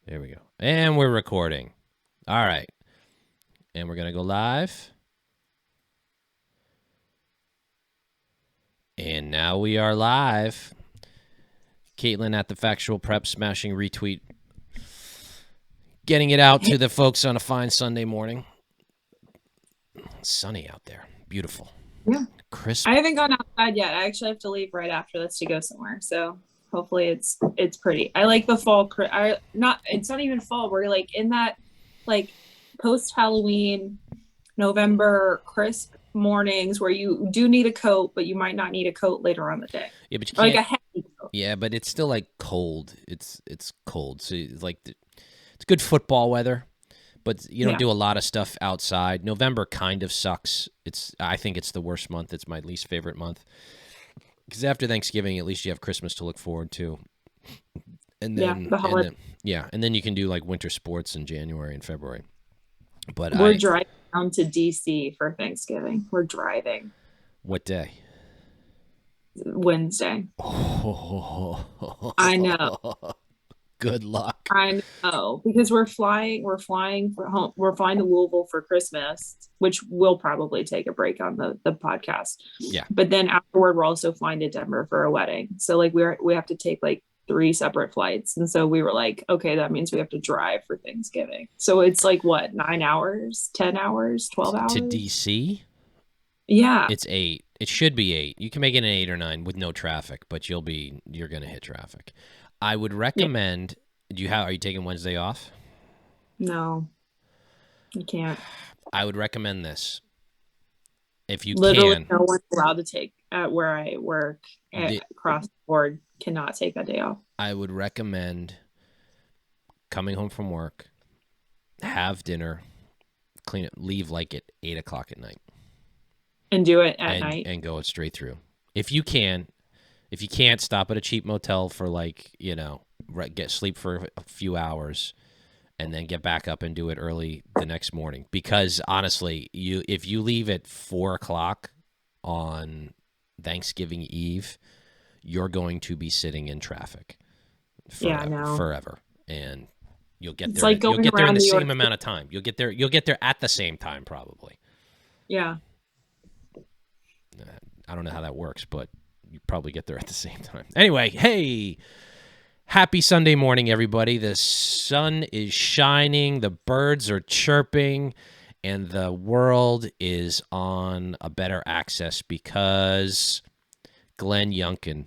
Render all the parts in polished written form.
There we go. And we're recording. All right. And we're going to go live. And now we are live. Caitlin at the Factual Prep, smashing retweet. Getting it out to the folks on a fine Sunday morning. It's sunny out there. Beautiful. Yeah. Crisp. I haven't gone outside yet. I actually have to leave right after this to go somewhere. So hopefully it's pretty. I like the fall. It's not even fall. We're like in that like post Halloween November crisp mornings where you do need a coat, but you might not need a coat later on the day. Yeah, but you Or like can't. a heavy coat. Yeah, but it's still like cold. It's cold. So it's like it's good football weather, but you don't do a lot of stuff outside. November kind of sucks. I think it's the worst month. It's my least favorite month. Because after Thanksgiving, at least you have Christmas to look forward to. And then, the holiday. and then you can do like winter sports in January and February. But We're driving down to DC for Thanksgiving. We're driving. What day? Wednesday. Oh, I know. Good luck. I know, because we're flying for home. We're flying to Louisville for Christmas, which will probably take a break on the podcast. Yeah. But then afterward, we're also flying to Denver for a wedding. So like we have to take like 3 separate flights. And so we were like, okay, that means we have to drive for Thanksgiving. So it's like what, 9 hours, 10 hours, 12 hours? To DC? Yeah. It's 8. It should be 8. You can make it an 8 or 9 with no traffic, but you're going to hit traffic. I would recommend. Are you taking Wednesday off? No, you can't. I would recommend this. If you Literally, can. no one's allowed to take at where I work across the board cannot take that day off. I would recommend coming home from work, have dinner, clean it, leave like at 8 o'clock at night, and do it at night, and go it straight through. If you can. If you can't, stop at a cheap motel for get sleep for a few hours and then get back up and do it early the next morning. Because honestly, if you leave at 4 o'clock on Thanksgiving Eve, you're going to be sitting in traffic forever. And you'll get there. Like you'll get there in the same amount of time. You'll get there at the same time, probably. Yeah. I don't know how that works, but you probably get there at the same time. Anyway, hey, happy Sunday morning, everybody. The sun is shining, the birds are chirping, and the world is on a better access because Glenn Youngkin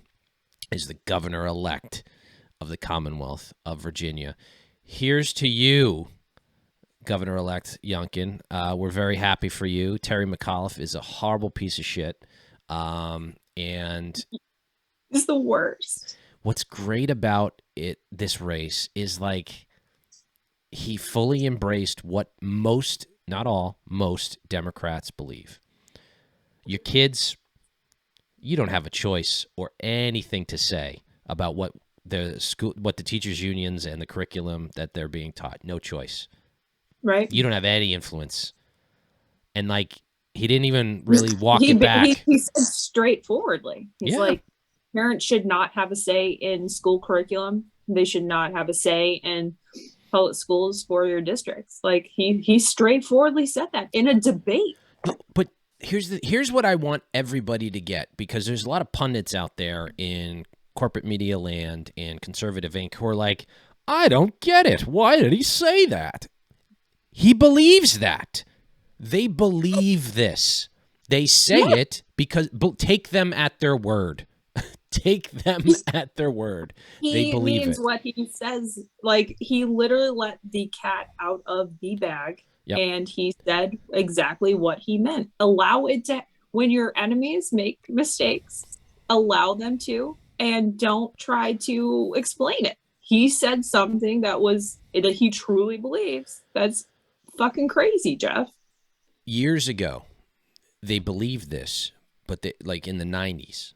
is the governor-elect of the Commonwealth of Virginia. Here's to you, Governor-elect Youngkin. We're very happy for you. Terry McAuliffe is a horrible piece of shit. And it's the worst. What's great about this race is like he fully embraced what most, not all, most Democrats believe. Your kids, you don't have a choice or anything to say about what the teachers' unions and the curriculum that they're being taught. No choice. Right. You don't have any influence. And like, he didn't even really walk it back. He said straightforwardly. He's like, parents should not have a say in school curriculum. They should not have a say in public schools for your districts. Like he straightforwardly said that in a debate. But here's what I want everybody to get, because there's a lot of pundits out there in corporate media land and conservative Inc. who are like, I don't get it. Why did he say that? He believes that. They believe this. They say it because take them at their word. Take them at their word. They believe it. He means what he says. Like, he literally let the cat out of the bag. Yep. And he said exactly what he meant. Allow it to, when your enemies make mistakes, allow them to, and don't try to explain it. He said something that he truly believes. That's fucking crazy, Jeff. Years ago, they believed this, but like in the 90s,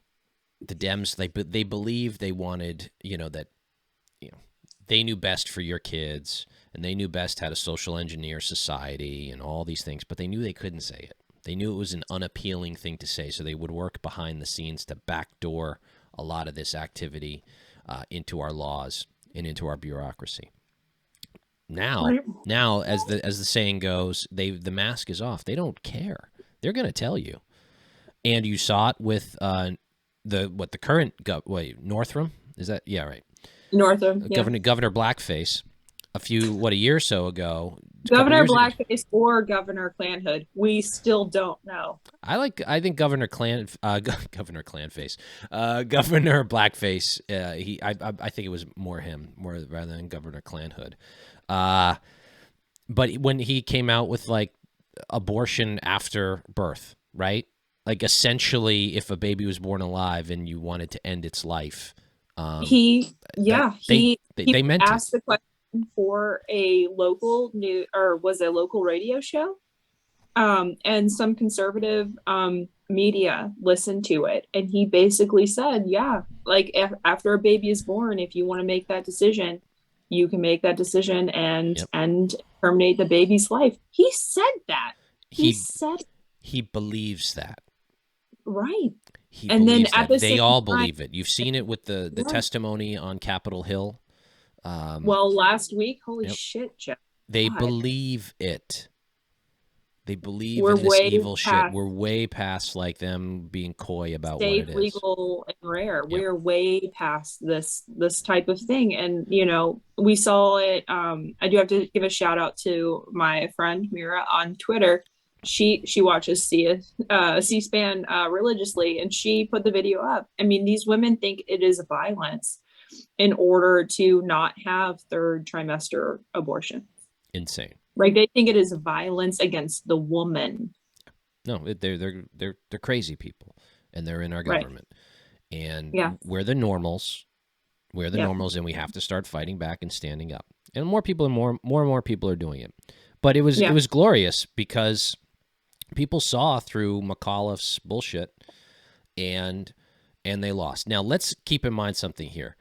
the Dems, they believed they wanted, that, they knew best for your kids, and they knew best how to social engineer society and all these things, but they knew they couldn't say it. They knew it was an unappealing thing to say, so they would work behind the scenes to backdoor a lot of this activity into our laws and into our bureaucracy. Now, as the saying goes, the mask is off. They don't care. They're going to tell you. And you saw it with the current Northam, is that, yeah, right, Northam, yeah. Governor Blackface a year or so ago. Governor Blackface or Governor Clanhood, we still don't know. I think Governor Governor Clanface, Governor Blackface. I think it was more him rather than Governor Clanhood. But when he came out with like abortion after birth, right? Like essentially, if a baby was born alive and you wanted to end its life, he meant the question for a local local radio show, and some conservative media listened to it, and he basically said, yeah, like after a baby is born, if you want to make that decision, you can make that decision and terminate the baby's life. He said that. He believes that. Right. And then they all believe it. You've seen it with the testimony on Capitol Hill. Last week, holy shit, Jeff. They believe it. They believe in this evil shit. We're way past like them being coy about what it is. Legal, and rare. Yep. We're way past this type of thing. And, we saw it. I do have to give a shout out to my friend Mira on Twitter. She watches C-SPAN religiously, and she put the video up. I mean, these women think it is violence in order to not have third trimester abortion. Insane. Like they think it is violence against the woman. No, they're crazy people, and they're in our government. Right. And we're the normals. We're the normals, and we have to start fighting back and standing up. And more and more people are doing it. But it was glorious because people saw through McAuliffe's bullshit, and they lost. Now let's keep in mind something here.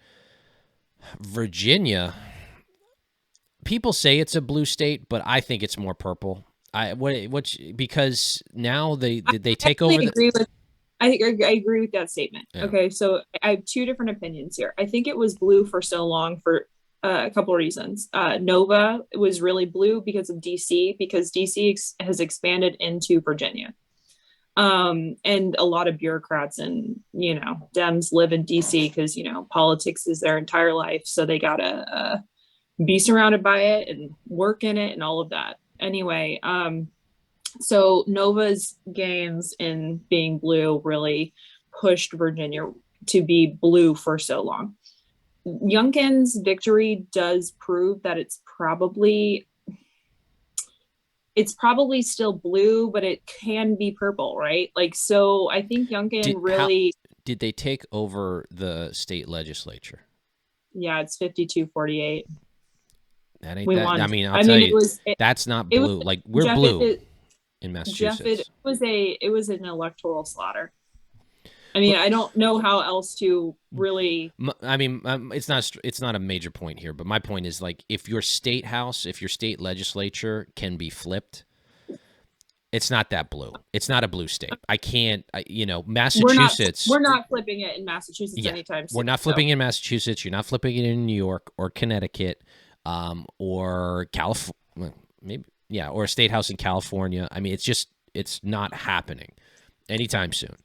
Virginia, people say it's a blue state, but I think it's more purple. Because now they take over. I agree with that statement. Yeah. Okay, so I have two different opinions here. I think it was blue for so long for a couple of reasons. Nova was really blue because of DC, because DC has expanded into Virginia. And a lot of bureaucrats and, Dems live in DC because, politics is their entire life. So they got to be surrounded by it and work in it and all of that. Anyway, so Nova's gains in being blue really pushed Virginia to be blue for so long. Youngkin's victory does prove that it's probably still blue, but it can be purple, right? Like, so I think Youngkin did they take over the state legislature? Yeah, it's 52-48. That ain't that. Won. I mean, I'll tell you, that's not blue. Like we're Jeff, blue in Massachusetts. Jeff, it was an electoral slaughter. I mean, I don't know how else to really. I mean, it's not a major point here, but my point is like if your state legislature can be flipped, it's not that blue. It's not a blue state. Massachusetts. We're not flipping it in Massachusetts anytime soon. We're not flipping it in Massachusetts. You're not flipping it in New York or Connecticut, or California, maybe or a state house in California. I mean, it's not happening anytime soon.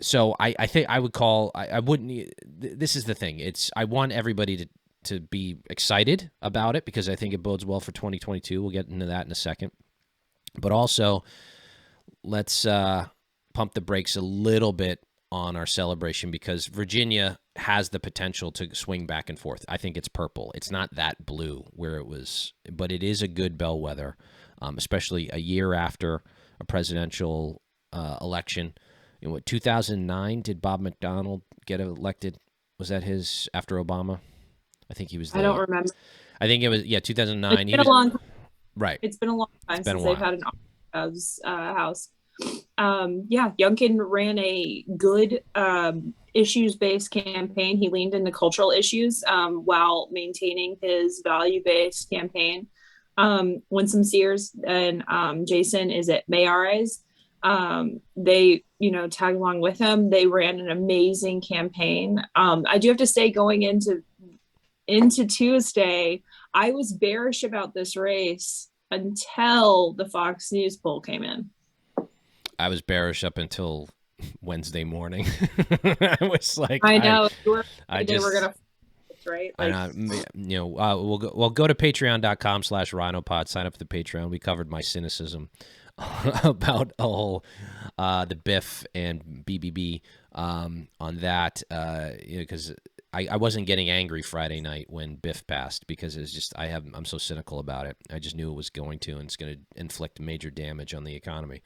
So I think I would call, I wouldn't, this is the thing. I want everybody to be excited about it because I think it bodes well for 2022. We'll get into that in a second, but also let's, pump the brakes a little bit on our celebration because Virginia has the potential to swing back and forth. I think it's purple. It's not that blue where it was, but it is a good bellwether, especially a year after a presidential, election. In 2009, did Bob McDonnell get elected? Was that his after Obama? I think he was. I don't remember. I think it was 2009. It's been a long time. Right. It's been a long time since they've had an house. Youngkin ran a good issues-based campaign. He leaned into cultural issues while maintaining his value-based campaign. Winsome Sears and Jason Mayares. They, tagged along with him. They ran an amazing campaign. I do have to say going into into Tuesday, I was bearish about this race until the Fox News poll came in. I was bearish up until Wednesday morning. I was like, I know they were gonna, right? Like, we'll go to patreon.com/rhinopod, sign up for the Patreon. We covered my cynicism about the Biff and BBB on that, because I wasn't getting angry Friday night when Biff passed, because it's just I'm so cynical about it. I just knew it was going to, and it's going to inflict major damage on the economy.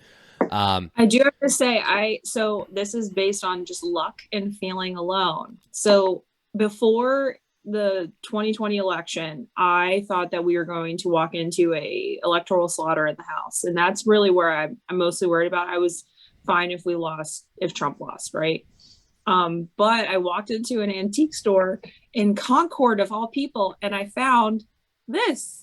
I do have to say, so this is based on just luck and feeling alone. So before the 2020 election, I thought that we were going to walk into a electoral slaughter in the House, and that's really where I'm mostly worried about. I was fine if Trump lost, right? But I walked into an antique store in Concord, of all people, and I found this.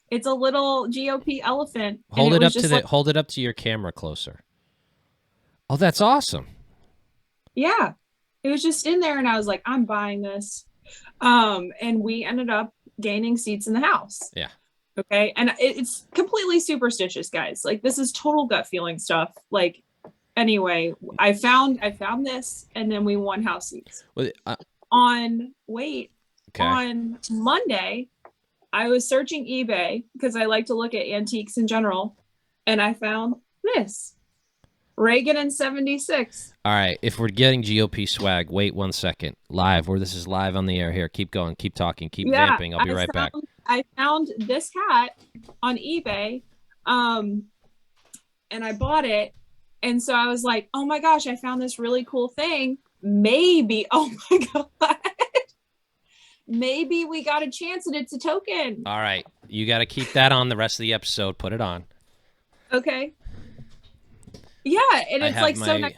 It's a little GOP elephant. Hold it up to your camera closer. Oh, that's awesome. Yeah. It was just in there, and I was like, I'm buying this. And we ended up gaining seats in the House. Yeah. Okay. And it's completely superstitious, guys. Like, this is total gut feeling stuff. Like, anyway, I found this, and then we won House seats. On Monday, I was searching eBay because I like to look at antiques in general, and I found this. Reagan in 76. All right. If we're getting GOP swag, wait 1 second. Live, this is live on the air here. Keep going. Keep talking. Keep vamping. I'll be right back. I found this hat on eBay, and I bought it. And so I was like, oh my gosh, I found this really cool thing. Maybe, oh my God. Maybe we got a chance and it's a token. All right. You got to keep that on the rest of the episode. Put it on. Okay. Yeah, and it's like so nice.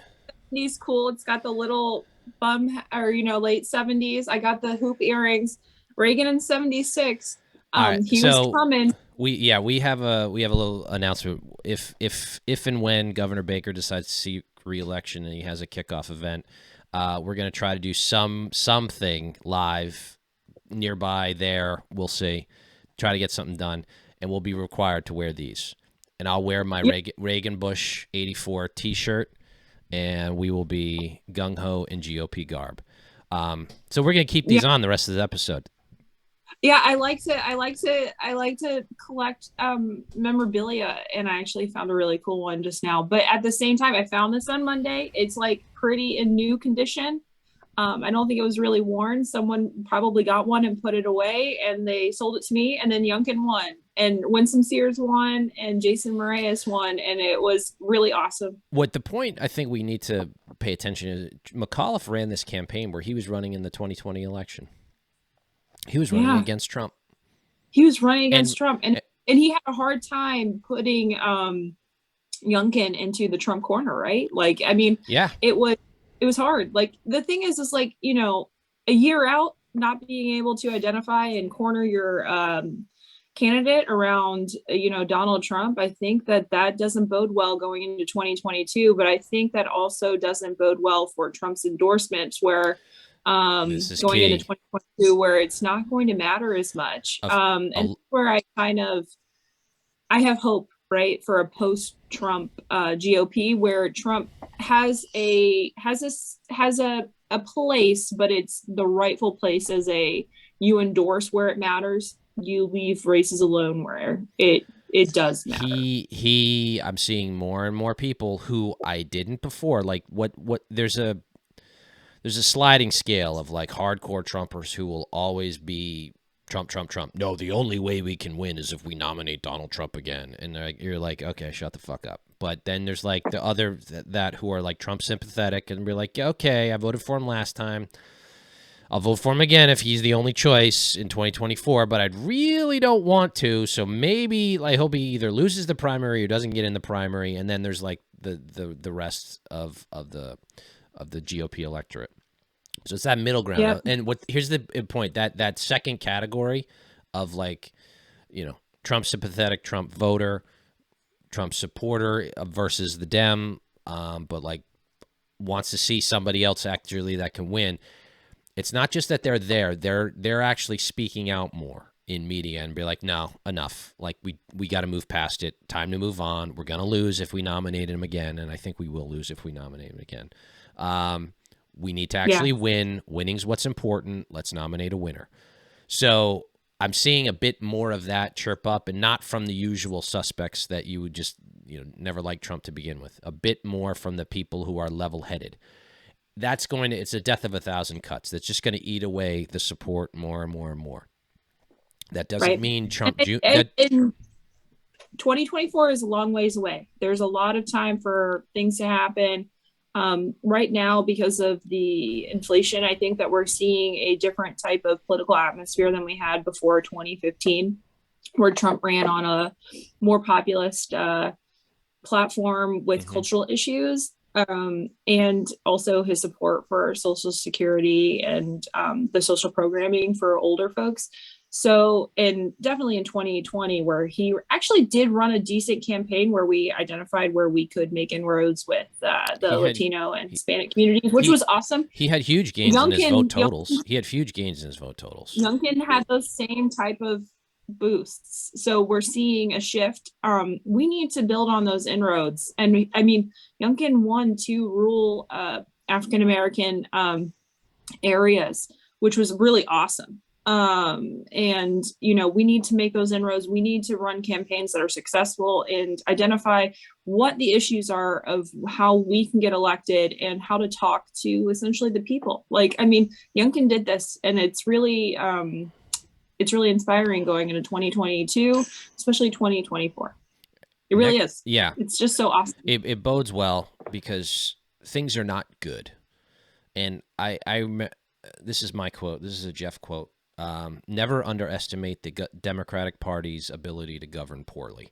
It's cool. It's got the little bum, or late 70s. I got the hoop earrings. Reagan in 76. Right, he was coming. We have a little announcement. If and when Governor Baker decides to seek re-election and he has a kickoff event, we're going to try to do something live nearby there. We'll see. Try to get something done, and we'll be required to wear these. And I'll wear my Reagan Bush 84 T-shirt, and we will be gung-ho in GOP garb. So we're going to keep these on the rest of the episode. Yeah, I like to collect memorabilia, and I actually found a really cool one just now. But at the same time, I found this on Monday. It's like pretty in new condition. I don't think it was really worn. Someone probably got one and put it away, and they sold it to me. And then Youngkin won, and Winsome Sears won, and Jason Moraes won, and it was really awesome. What the point I think we need to pay attention is, McAuliffe ran this campaign where he was running in the 2020 election. He was running against Trump. He was running against Trump, and he had a hard time putting Youngkin into the Trump corner, right? Like, I mean, it was hard. Like, the thing is like, a year out, not being able to identify and corner your candidate around, Donald Trump, I think that doesn't bode well going into 2022. But I think that also doesn't bode well for Trump's endorsements, where going into 2022, where it's not going to matter as much. And where I have hope, right, for a post-Trump GOP, where Trump has a place, but it's the rightful place as you endorse where it matters, you leave races alone where it does matter. I'm seeing more and more people who I didn't before. Like, what there's a sliding scale of like hardcore Trumpers who will always be Trump. No, the only way we can win is if we nominate Donald Trump again. And you're like, okay, shut the fuck up. But then there's like the other that who are like Trump sympathetic, and we're like, okay, I voted for him last time. I'll vote for him again if he's the only choice in 2024, but I really don't want to. So maybe I hope he either loses the primary or doesn't get in the primary. And then there's like the rest of the GOP electorate. So it's that middle ground. Yeah. And here's the point, that second category of like, Trump sympathetic, Trump voter, Trump supporter versus the Dem, but like wants to see somebody else actually that can win. It's not just that they're there. They're actually speaking out more in media and be like, no, enough. Like we got to move past it. Time to move on. We're gonna lose if we nominate him again, and I think we will lose if we nominate him again. We need to actually win. Winning's what's important. Let's nominate a winner. So I'm seeing a bit more of that chirp up, and not from the usual suspects that you would just never like Trump to begin with. A bit more from the people who are level-headed. That's going to, it's a death of a thousand cuts. That's just going to eat away the support more and more and more. That doesn't mean Trump. And 2024 is a long ways away. There's a lot of time for things to happen. Right now, because of the inflation, I think that we're seeing a different type of political atmosphere than we had before 2015, where Trump ran on a more populist platform with cultural issues. And also his support for Social Security and the social programming for older folks. So, and definitely in 2020, where he actually did run a decent campaign where we identified where we could make inroads with the Latino and Hispanic communities, which was awesome. He had huge gains in his vote totals. He had huge gains in his vote totals. Youngkin had those same type of boosts. So we're seeing a shift. We need to build on those inroads. And I mean, Youngkin won 2 rural African-American areas, which was really awesome. And, we need to make those inroads. We need to run campaigns that are successful and identify what the issues are of how we can get elected and how to talk to essentially the people. Like, I mean, Youngkin did this, and it's really inspiring going into 2022, especially 2024. It really is. Yeah. It's just so awesome. It bodes well because things are not good. And this is my quote. This is a Jeff quote. Never underestimate the Democratic Party's ability to govern poorly.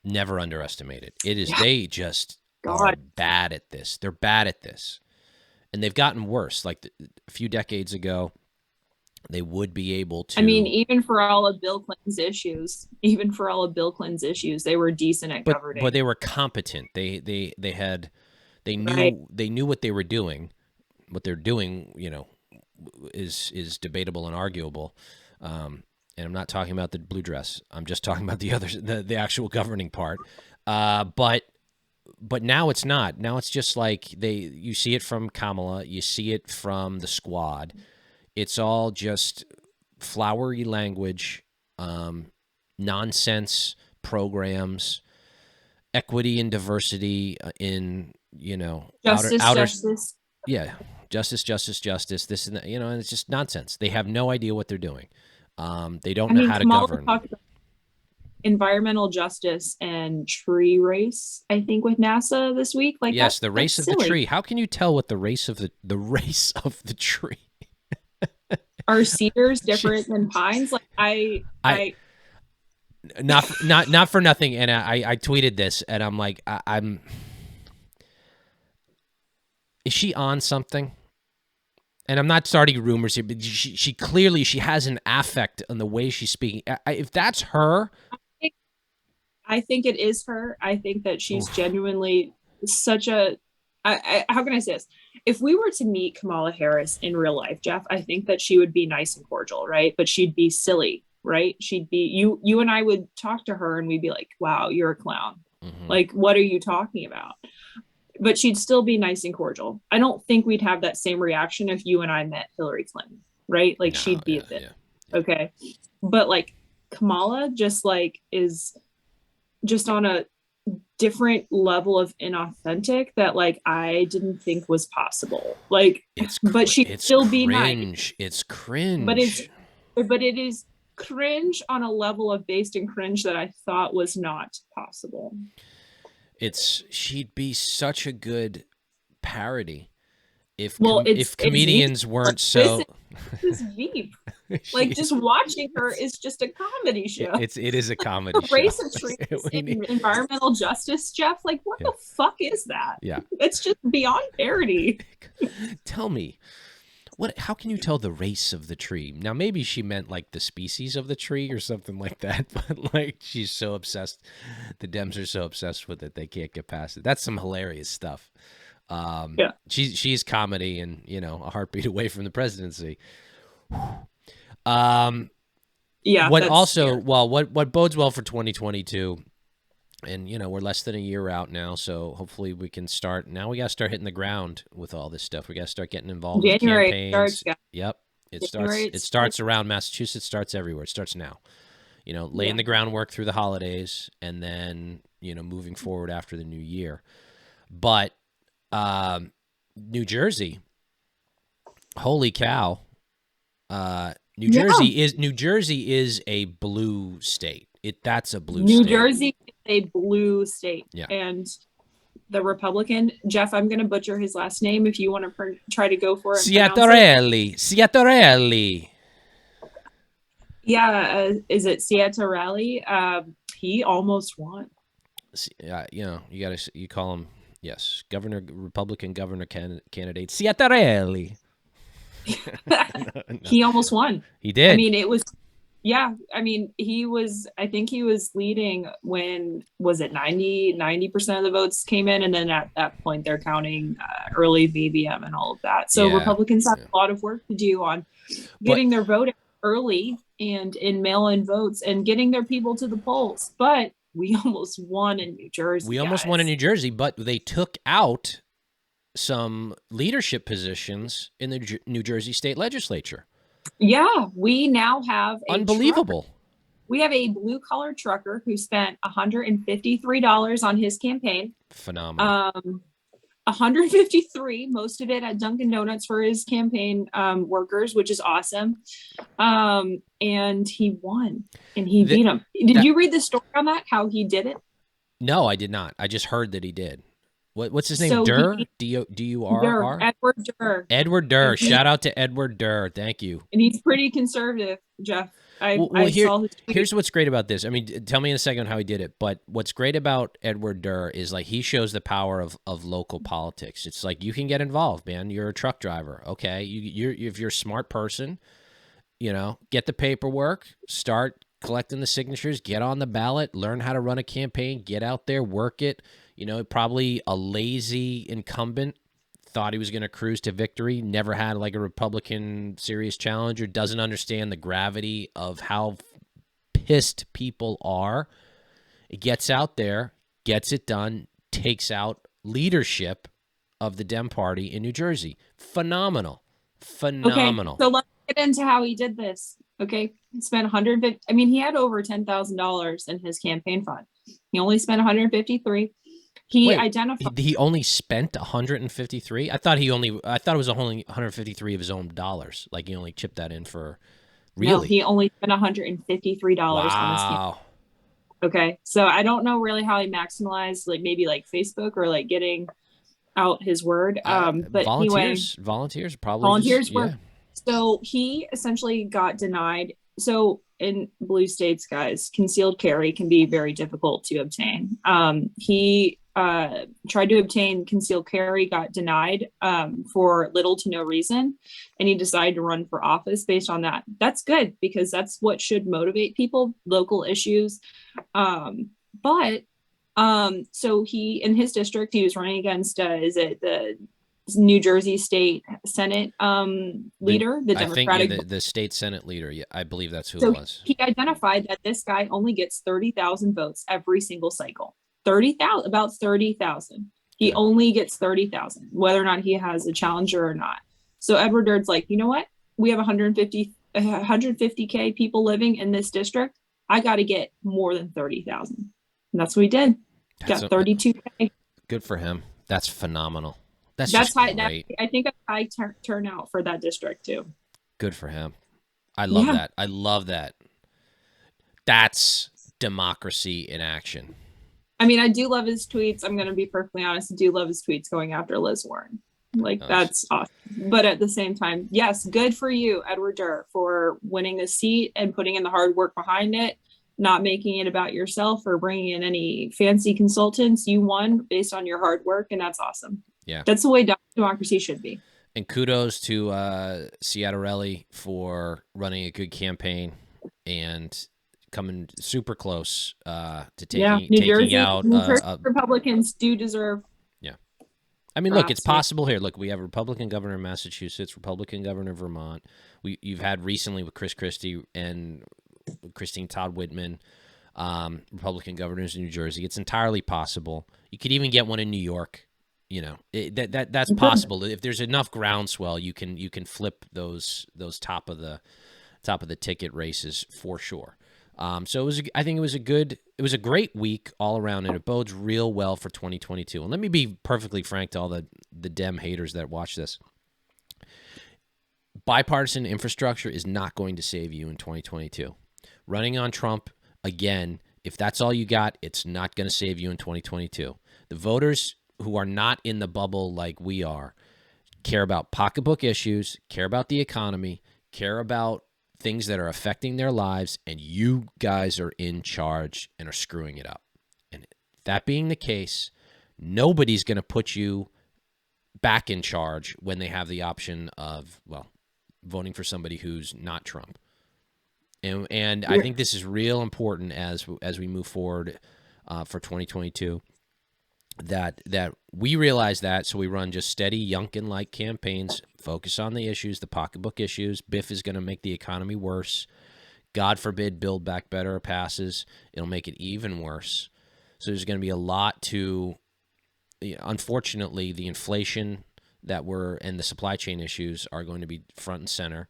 Never underestimate it. It is, they just are bad at this. They're bad at this. And they've gotten worse. Like a few decades ago, they would be able to. I mean, even for all of Bill Clinton's issues, they were decent at governing. But they were competent. They knew what they were doing. What they're doing, is debatable and arguable. And I'm not talking about the blue dress. I'm just talking about the actual governing part. But now it's not. Now it's just like you see it from Kamala, you see it from the squad. It's all just flowery language, nonsense programs, equity and diversity in, justice. Yeah. Justice, this and that, and it's just nonsense. They have no idea what they're doing. They don't know how to govern. Talked about environmental justice and tree race, I think, with NASA this week. Like, yes, the race of the tree. How can you tell what the race of the race of the tree? Are cedars different than pines? Like I not for nothing. And I tweeted this, and I'm like, is she on something? And I'm not starting rumors here, but she clearly has an affect on the way she's speaking. If that's her, I think it is her. I think that she's genuinely such a. How can I say this? If we were to meet Kamala Harris in real life, Jeff, I think that she would be nice and cordial, right? But she'd be silly, right? She'd be you and I would talk to her, and we'd be like, "Wow, you're a clown." Mm-hmm. Like, what are you talking about? But she'd still be nice and cordial. I don't think we'd have that same reaction if you and I met Hillary Clinton, right? Like, she'd be a bit, okay. But like Kamala is just on a different level of inauthentic that I didn't think was possible. But she'd still be nice. It's cringe. But it is cringe on a level of based in cringe that I thought was not possible. She'd be such a good parody if comedians weren't so. This is deep. Just watching her is just a comedy show. It is a comedy show. Race of trees and environmental justice, Jeff. What the fuck is that? Yeah, it's just beyond parody. Tell me, how can you tell the race of the tree? Now, maybe she meant the species of the tree or something like that, but she's so obsessed. The Dems are so obsessed with it, they can't get past it. That's some hilarious stuff. Yeah. She's comedy and, you know, a heartbeat away from the presidency. Yeah. What That's also, scary. well, what bodes well for 2022, and, you know, we're less than a year out now, so hopefully we can start. Now we got to start hitting the ground with all this stuff. We got to start getting involved in January campaigns. starts, guys. Yep. January It starts around Massachusetts, starts everywhere. It starts now. You know, laying the groundwork through the holidays and then, you know, moving forward after the new year. But New Jersey, holy cow. New Jersey is a blue state. That's a blue New state. Jersey is a blue state. Yeah. And the Republican, Jeff, I'm going to butcher his last name if you want to try to go for it. Sciattarelli. Yeah. Is it Sciattarelli? He almost won. You know, you call him, yes, Republican governor candidate Sciattarelli. No. He almost won. He did. I mean, it was, yeah. I mean, I think he was leading when, was it 90% of the votes came in. And then at that point, they're counting early VBM and all of that. So Republicans have a lot of work to do on getting their vote early and in mail-in votes and getting their people to the polls. But we almost won in New Jersey. We almost won in New Jersey, but they took out some leadership positions in the New Jersey state legislature. Yeah, we now have unbelievable. We have a blue-collar trucker who spent $153 on his campaign. Phenomenal. 153, most of it at Dunkin' Donuts for his campaign workers, which is awesome. And he won, and he beat him. Did you read the story on that? How he did it? No, I did not. I just heard that he did. What's his name? Durr? D-U-R-R? Edward Durr. Edward Durr. Shout out to Edward Durr. Thank you. And he's pretty conservative, Jeff. I saw his tweet. Here's what's great about this. I mean, tell me in a second how he did it. But what's great about Edward Durr is, like, he shows the power of local politics. It's like, you can get involved, man. You're a truck driver, okay? If you're a smart person, you know, get the paperwork, start collecting the signatures, get on the ballot, learn how to run a campaign, get out there, work it. You know, probably a lazy incumbent thought he was going to cruise to victory, never had like a Republican serious challenger, doesn't understand the gravity of how pissed people are. It gets out there, gets it done, takes out leadership of the Dem Party in New Jersey. Phenomenal. Phenomenal. Okay, so let's get into how he did this. Okay, he spent 150. I mean, he had over $10,000 in his campaign fund. He only spent 153. Identified. He only spent 153. I thought it was only 153 of his own dollars. Like, he only chipped that in for. Really? No, he only spent $153 on his campaign. Okay, so I don't know really how he maximized, like, maybe like Facebook or like getting out his word. But volunteers probably. Work. So he essentially got denied. So in blue states, guys, concealed carry can be very difficult to obtain. He tried to obtain concealed carry, got denied for little to no reason, and he decided to run for office based on that. That's good, because that's what should motivate people, local issues. So he, in his district, he was running against the New Jersey State Senate leader, the Democratic. I think, the state Senate leader. Yeah, I believe that's who it was. He identified that this guy only gets 30,000 votes every single cycle. 30,000, about 30,000. He only gets 30,000, whether or not he has a challenger or not. So Edward Durr's like, you know what? We have 150K people living in this district. I got to get more than 30,000. And that's what he did. Got 32K. Good for him. That's phenomenal. That's high. Great. I think a high turnout for that district too. Good for him. I love that. I love that. That's democracy in action. I mean, I do love his tweets. I'm going to be perfectly honest. I do love his tweets going after Liz Warren. Like, that's awesome. But at the same time, yes, good for you, Edward Durr, for winning a seat and putting in the hard work behind it, not making it about yourself or bringing in any fancy consultants. You won based on your hard work, and that's awesome. Yeah. That's the way democracy should be. And kudos to Sciattarelli for running a good campaign and coming super close to taking New Jersey, out. New Jersey Republicans do deserve I mean, look, it's possible here. Look, we have a Republican governor in Massachusetts, Republican governor in Vermont. You've had recently with Chris Christie and Christine Todd Whitman, Republican governors in New Jersey. It's entirely possible. You could even get one in New York. You know, that's possible. If there's enough groundswell, you can flip those top of the ticket races for sure. So I think it was a great week all around, and it bodes real well for 2022. And let me be perfectly frank to all the Dem haters that watch this. Bipartisan infrastructure is not going to save you in 2022. Running on Trump again, if that's all you got, it's not going to save you in 2022. The voters who are not in the bubble like we are care about pocketbook issues, care about the economy, care about things that are affecting their lives, and you guys are in charge and are screwing it up. And that being the case, nobody's going to put you back in charge when they have the option of, well, voting for somebody who's not Trump. And I think this is real important as we move forward for 2022, that we realize that, so we run just steady Youngkin-like campaigns, focus on the issues, the pocketbook issues. Biff is going to make the economy worse. God forbid Build Back Better passes. It'll make it even worse. So there's going to be a lot to, unfortunately, the inflation and the supply chain issues are going to be front and center.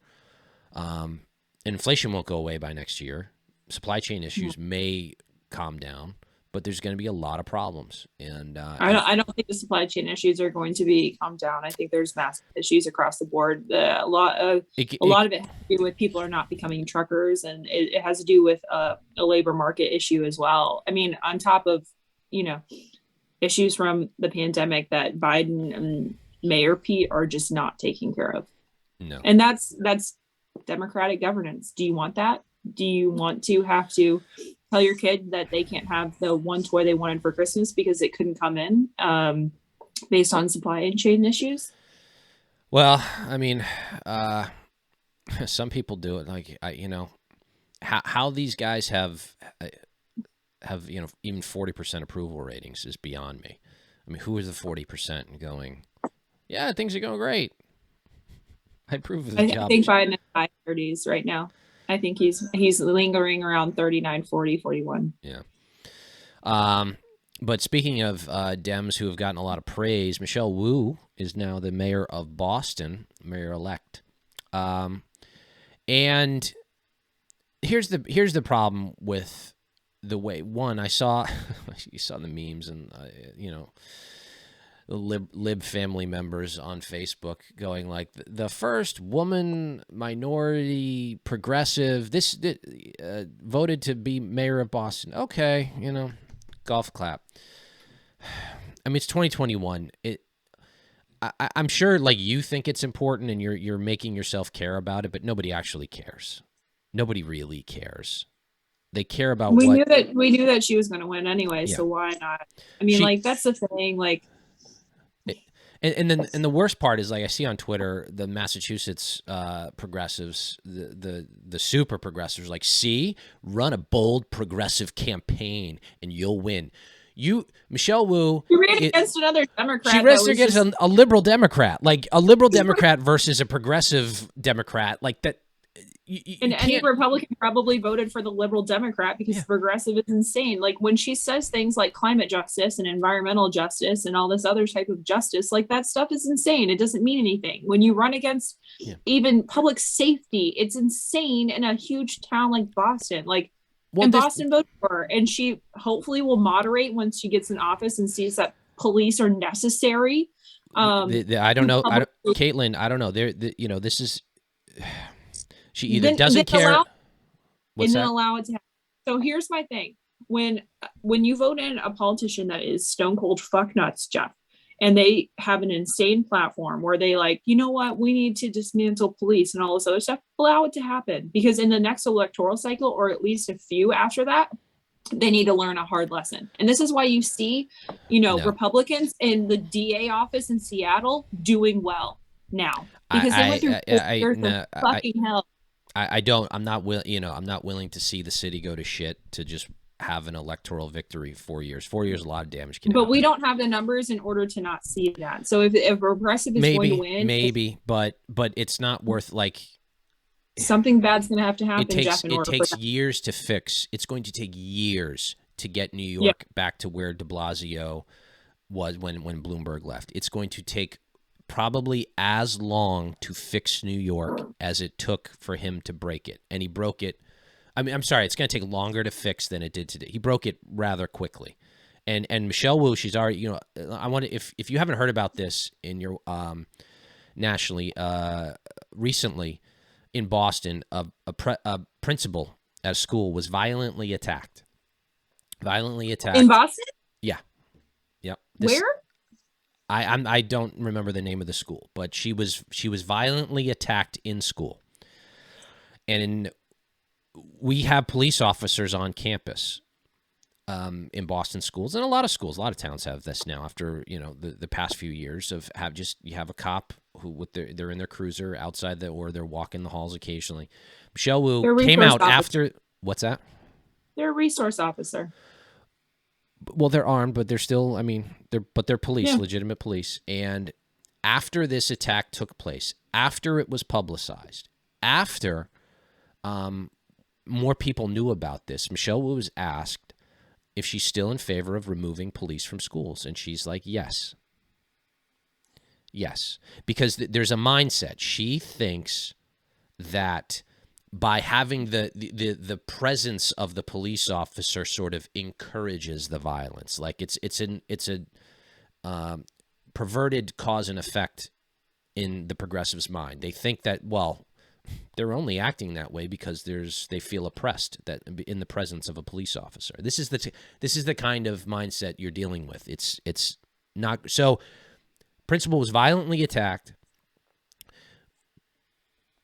Inflation won't go away by next year. Supply chain issues may calm down, but there's going to be a lot of problems. And I don't think the supply chain issues are going to be calmed down. I think there's massive issues across the board. A lot of it has to do with people are not becoming truckers, and it has to do with a labor market issue as well. I mean, on top of issues from the pandemic that Biden and Mayor Pete are just not taking care of. No, and that's democratic governance. Do you want that? Do you want to have to tell your kid that they can't have the one toy they wanted for Christmas because it couldn't come in based on supply chain issues? Well, I mean, some people do it. Like, how these guys have even 40% approval ratings is beyond me. I mean, who is the 40% going, yeah, things are going great? I approve of the job. I think Biden is high 30s right now. I think he's lingering around 39, 40, 41. Yeah. But speaking of Dems who have gotten a lot of praise, Michelle Wu is now the mayor of Boston, mayor-elect. And here's the problem with the way, one, I saw you saw the memes and the lib family members on Facebook going like, the first woman minority progressive voted to be mayor of Boston. Okay, golf clap. I mean, it's 2021. I'm sure like you think it's important and you're making yourself care about it, but nobody actually cares. Nobody really cares. They care about we knew that she was going to win anyway, yeah. So why not? I mean, that's the thing, like. And then the worst part is, like, I see on Twitter the Massachusetts progressives, the super progressives, like, see, run a bold progressive campaign and you'll win. Michelle Wu, she ran against another Democrat. She ran against a liberal Democrat, like a liberal Democrat versus a progressive Democrat, like that. And any Republican probably voted for the liberal Democrat because progressive is insane. Like when she says things like climate justice and environmental justice and all this other type of justice, like that stuff is insane. It doesn't mean anything. When you run against even public safety, it's insane in a huge town like Boston. Like, and Boston voted for her, and she hopefully will moderate once she gets in office and sees that police are necessary. I don't know, Caitlin. I don't know. This is. She either doesn't care. Allow it to happen. So here's my thing. When you vote in a politician that is stone cold fuck nuts, Jeff, and they have an insane platform where they like, you know what, we need to dismantle police and all this other stuff, allow it to happen. Because in the next electoral cycle, or at least a few after that, they need to learn a hard lesson. And this is why you see, Republicans in the DA office in Seattle doing well now. Because they went through fucking hell. I'm not willing to see the city go to shit to just have an electoral victory 4 years. 4 years, a lot of damage can But happen. we don't have the numbers in order to not see that. So if progressive is going to win, but it's not worth like something bad's going to have to happen. It takes years to fix. It's going to take years to get New York back to where De Blasio was when Bloomberg left. It's going to take probably as long to fix New York as it took for him to break it. And he broke it. I mean, I'm sorry, it's going to take longer to fix than it did today. He broke it rather quickly. And Michelle Wu, she's already, you know, I want to, if you haven't heard about this in your nationally, recently in Boston, a principal at a school was violently attacked. In Boston? Yeah. Where? I don't remember the name of the school, but she was violently attacked in school. And we have police officers on campus in Boston schools, and a lot of towns have this now after, you know, the past few years of you have a cop who they're in their cruiser outside or they're walking the halls occasionally. Michelle Wu came out after. What's that? They're a resource officer. Well, they're armed, but they're still, I mean, they're police, legitimate police. And after this attack took place, after it was publicized, after more people knew about this, Michelle Wu was asked if she's still in favor of removing police from schools. And she's like, yes. Yes. Because there's a mindset. She thinks that by having the presence of the police officer sort of encourages the violence. Like it's a perverted cause and effect in the progressives' mind. They think that, well, they're only acting that way because they feel oppressed that in the presence of a police officer. This is the kind of mindset you're dealing with. It's not so. Principal was violently attacked.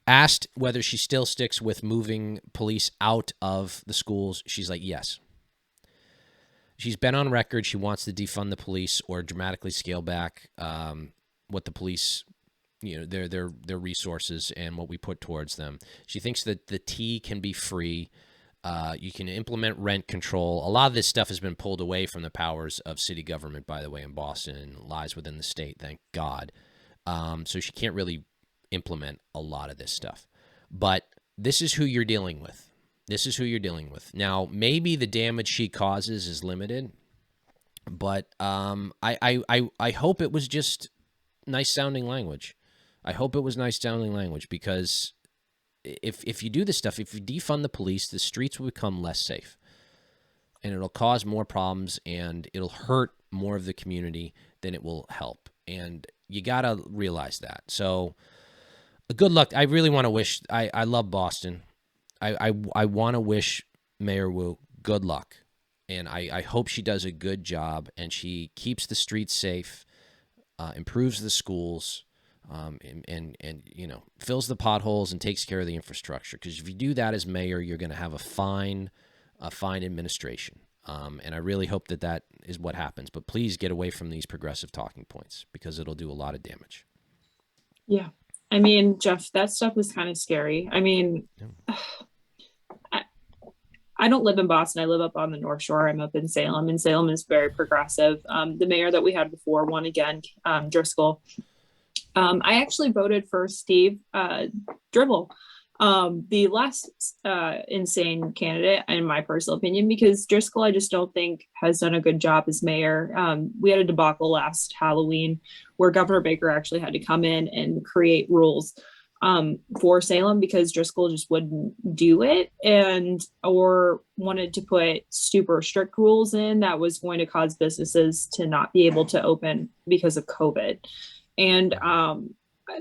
Asked whether she still sticks with moving police out of the schools. She's like, yes. She's been on record. She wants to defund the police or dramatically scale back what the police, you know, their resources and what we put towards them. She thinks that the T can be free. You can implement rent control. A lot of this stuff has been pulled away from the powers of city government, by the way, in Boston, and lies within the state, thank God. So she can't really implement a lot of this stuff. But this is who you're dealing with. Now, maybe the damage she causes is limited, but I hope it was just nice sounding language. Because if you do this stuff, if you defund the police, the streets will become less safe, and it'll cause more problems, and it'll hurt more of the community than it will help. And you got to realize that. So good luck. I really want to wish, I love Boston. I want to wish Mayor Wu good luck. And I hope she does a good job and she keeps the streets safe, improves the schools, and you know, fills the potholes and takes care of the infrastructure. Because if you do that as mayor, you're going to have a fine administration. And I really hope that is what happens. But please get away from these progressive talking points because it'll do a lot of damage. Yeah. I mean, Jeff, that stuff was kind of scary. I mean, I don't live in Boston. I live up on the North Shore. I'm up in Salem, and Salem is very progressive. The mayor that we had before won again, Driscoll. I actually voted for Steve Dribble, the less insane candidate, in my personal opinion, because Driscoll, I just don't think has done a good job as mayor. We had a debacle last Halloween where Governor Baker actually had to come in and create rules for Salem because Driscoll just wouldn't do it or wanted to put super strict rules in that was going to cause businesses to not be able to open because of COVID. And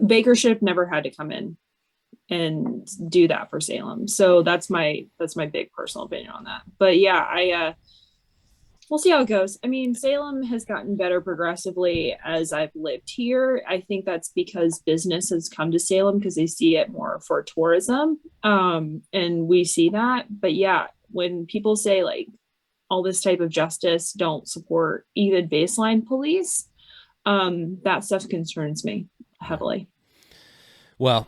Baker should have never had to come in and do that for Salem. So that's my big personal opinion on that. But yeah, we'll see how it goes. I mean, Salem has gotten better progressively as I've lived here. I think that's because business has come to Salem because they see it more for tourism. And we see that. But yeah, when people say like all this type of justice don't support even baseline police, that stuff concerns me heavily. Well,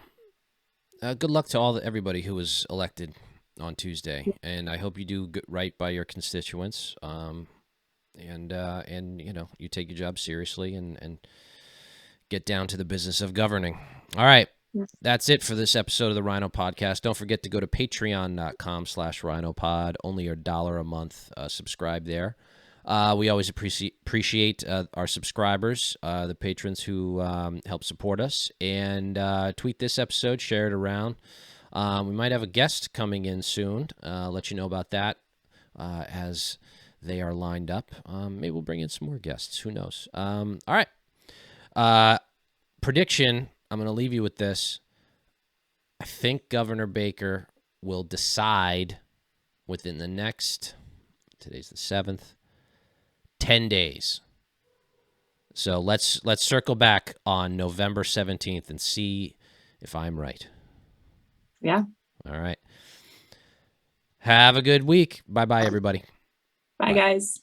good luck to everybody who was elected on Tuesday, and I hope you do right by your constituents. And you take your job seriously and get down to the business of governing. All right. That's it for this episode of the Rhino Podcast. Don't forget to go to patreon.com/rhinopod. Only $1 a month. Subscribe there. We always appreciate our subscribers, the patrons who help support us. And tweet this episode, share it around. We might have a guest coming in soon. Let you know about that as they are lined up. Maybe we'll bring in some more guests. Who knows? All right. Prediction. I'm going to leave you with this. I think Governor Baker will decide within the next, today's the 7th, 10 days. So let's circle back on November 17th and see if I'm right. Yeah. All right. Have a good week. Bye-bye, everybody. Bye, guys.